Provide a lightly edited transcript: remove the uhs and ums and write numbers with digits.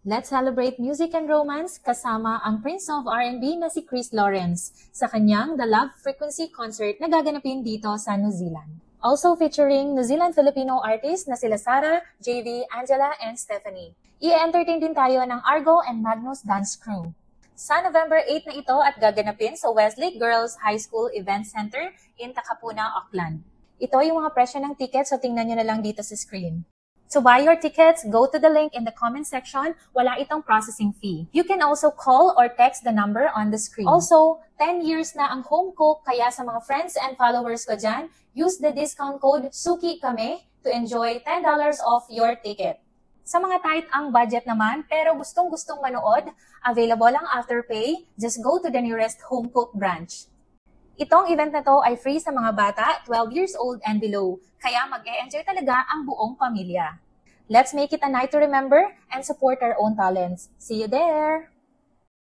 Let's celebrate music and romance kasama ang Prince of R&B na si Chris Lawrence sa kanyang The Love Frequency Concert na gaganapin dito sa New Zealand. Also featuring New Zealand-Filipino artists na sila Sarah, JV, Angela, and Stephanie. I-entertain din tayo ng Argo and Magnus Dance Crew. Sa November 8 na ito at gaganapin sa Westlake Girls High School Event Center in Takapuna, Auckland. Ito yung mga presyo ng tickets, so tingnan nyo na lang dito sa screen. To buy your tickets, go to the link in the comment section. Wala itong processing fee. You can also call or text the number on the screen. Also, 10 years na ang home cook, kaya sa mga friends and followers ko dyan, use the discount code SUKIKAME to enjoy $10 off your ticket. Sa mga tight ang budget naman, pero gustong-gustong manood, available ang Afterpay, just go to the nearest home cook branch. Itong event na to ay free sa mga bata, 12 years old and below, kaya mag-e-enjoy talaga ang buong pamilya. Let's make it a night to remember and support our own talents. See you there!